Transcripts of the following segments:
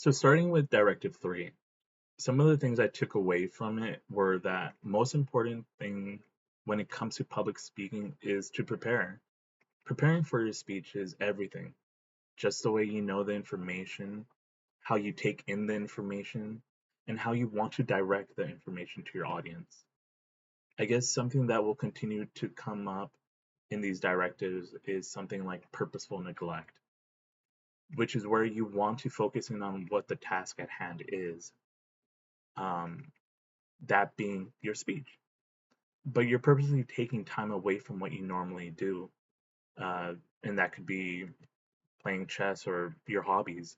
So starting with Directive 3, some of the things I took away from it were that most important thing when it comes to public speaking is to prepare. Preparing for your speech is everything. Just the way you know the information, how you take in the information, and how you want to direct the information to your audience. I guess something that will continue to come up in these directives is something like purposeful neglect, which is where you want to focus in on what the task at hand is. Um, that being your speech. But you're purposely taking time away from what you normally do. Uh, and that could be playing chess or your hobbies.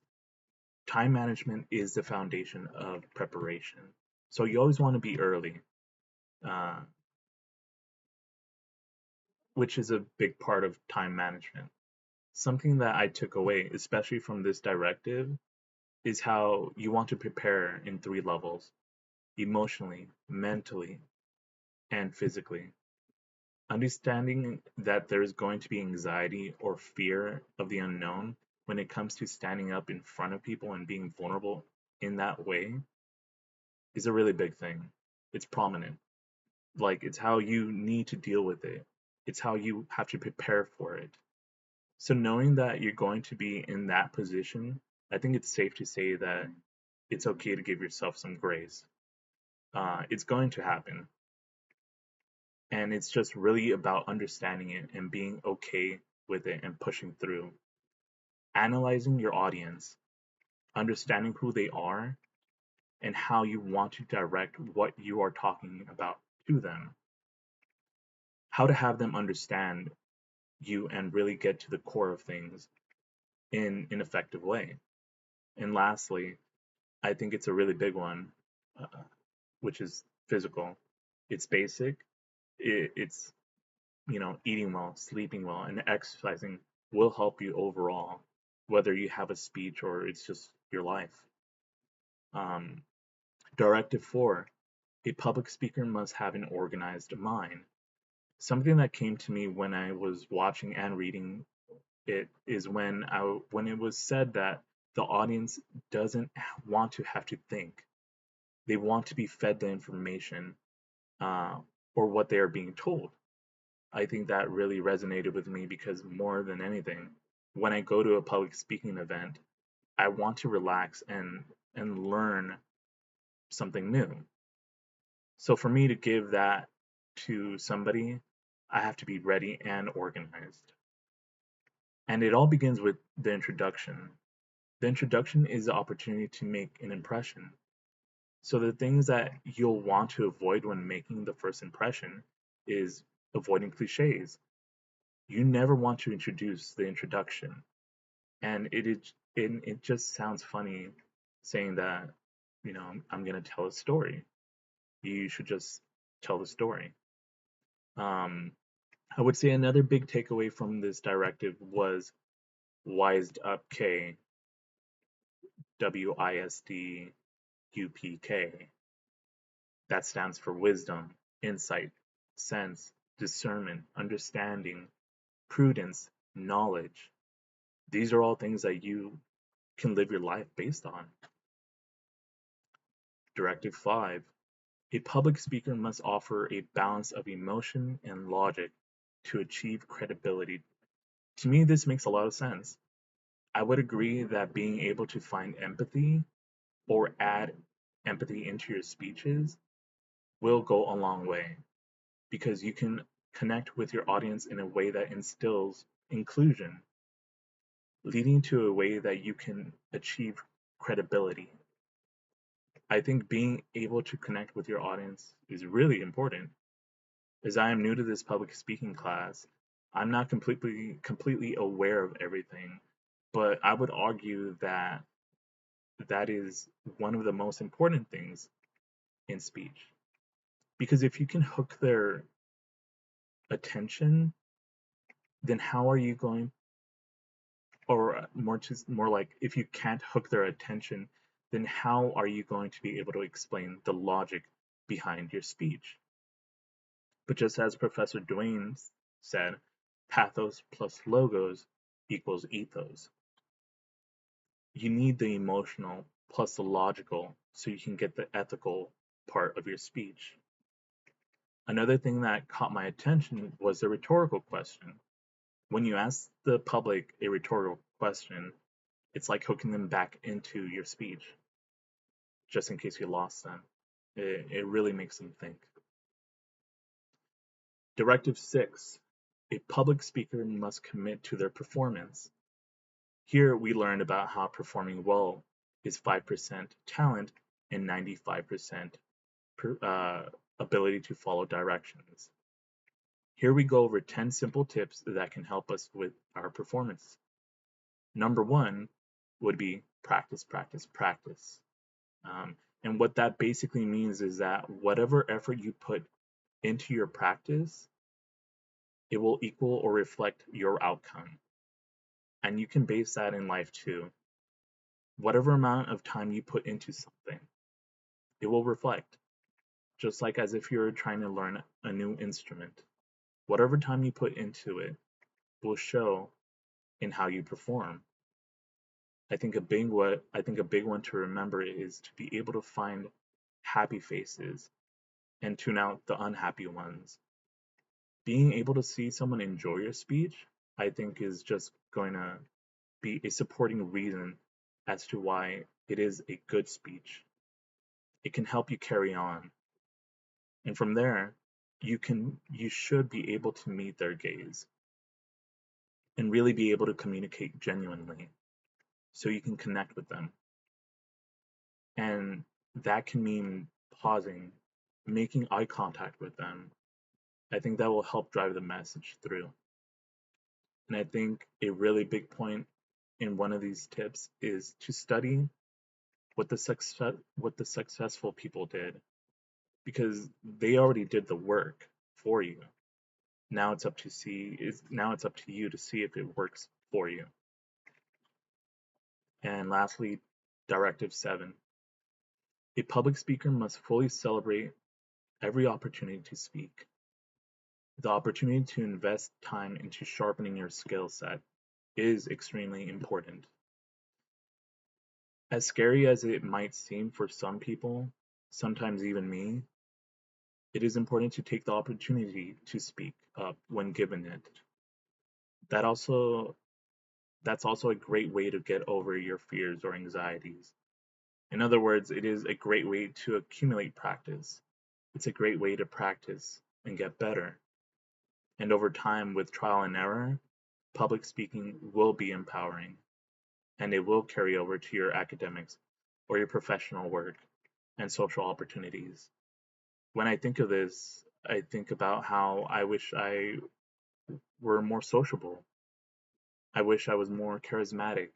Time management is the foundation of preparation. So you always want to be early, uh, which is a big part of time management. Something that I took away, especially from this directive, is how you want to prepare in three levels: emotionally, mentally, and physically. Understanding that there's going to be anxiety or fear of the unknown when it comes to standing up in front of people and being vulnerable in that way is a really big thing. It's prominent. Like, it's how you need to deal with it, it's how you have to prepare for it. So, knowing that you're going to be in that position, I think it's safe to say that it's okay to give yourself some grace. It's going to happen. And it's just really about understanding it and being okay with it and pushing through. Analyzing your audience, understanding who they are, and how you want to direct what you are talking about to them. How to have them understand you and really get to the core of things in an effective way. And lastly, I think it's a really big one, uh, which is physical. It's basic. It's eating well, sleeping well, and exercising will help you overall, whether you have a speech or it's just your life. Um, Directive 4: a public speaker must have an organized mind. Something that came to me when I was watching and reading it is when it was said that the audience doesn't want to have to think. They want to be fed the information, uh, or what they are being told. I think that really resonated with me because more than anything, when I go to a public speaking event, I want to relax and learn something new. So for me to give that to somebody, I have to be ready and organized. And it all begins with the introduction. The introduction is the opportunity to make an impression. So the things that you'll want to avoid when making the first impression is avoiding cliches. You never want to introduce the introduction. And it just sounds funny saying that, I'm going to tell a story. You should just tell the story. Um, I would say another big takeaway from this directive was Wised Up K, WISDUPK. That stands for wisdom, insight, sense, discernment, understanding, prudence, knowledge. These are all things that you can live your life based on. Directive 5: a public speaker must offer a balance of emotion and logic to achieve credibility. To me, this makes a lot of sense. I would agree that being able to find empathy or add empathy into your speeches will go a long way because you can connect with your audience in a way that instills inclusion, leading to a way that you can achieve credibility. I think being able to connect with your audience is really important. As I am new to this public speaking class, I'm not completely aware of everything, but I would argue that that is one of the most important things in speech. Because if you can hook their attention, then how are you going, or more like if you can't hook their attention, then how are you going to be able to explain the logic behind your speech? But just as Professor Duane said, pathos plus logos equals ethos. You need the emotional plus the logical so you can get the ethical part of your speech. Another thing that caught my attention was the rhetorical question. When you ask the public a rhetorical question, it's like hooking them back into your speech, just in case you lost them. It really makes them think. Directive 6. A public speaker must commit to their performance. Here we learned about how performing well is 5% talent and 95% ability to follow directions. Here we go over 10 simple tips that can help us with our performance. Number 1 would be practice, practice, practice. And what that basically means is that whatever effort you put into your practice, it will equal or reflect your outcome. And you can base that in life too. Whatever amount of time you put into something, it will reflect. Just like as if you're trying to learn a new instrument. Whatever time you put into it will show in how you perform. I think a big one to remember is to be able to find happy faces and tune out the unhappy ones. Being able to see someone enjoy your speech, I think is just going to be a supporting reason as to why it is a good speech. It can help you carry on. And from there, you should be able to meet their gaze and really be able to communicate genuinely so you can connect with them. And that can mean pausing, making eye contact with them. I think that will help drive the message through. And I think a really big point in one of these tips is to study what the successful people did, because they already did the work for you. Now it's up to you to see if it works for you. And lastly, Directive 7. A public speaker must fully celebrate every opportunity to speak. The opportunity to invest time into sharpening your skill set is extremely important. As scary as it might seem for some people, sometimes even me, it is important to take the opportunity to speak up when given it. That's also a great way to get over your fears or anxieties. In other words, it is a great way to accumulate practice. It's a great way to practice and get better. And over time, with trial and error, public speaking will be empowering, and it will carry over to your academics or your professional work and social opportunities. When I think of this, I think about how I wish I were more sociable. I wish I was more charismatic.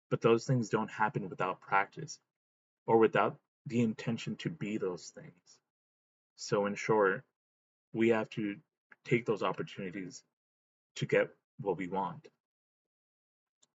But those things don't happen without practice or without the intention to be those things. So, in short, we have to take those opportunities to get what we want.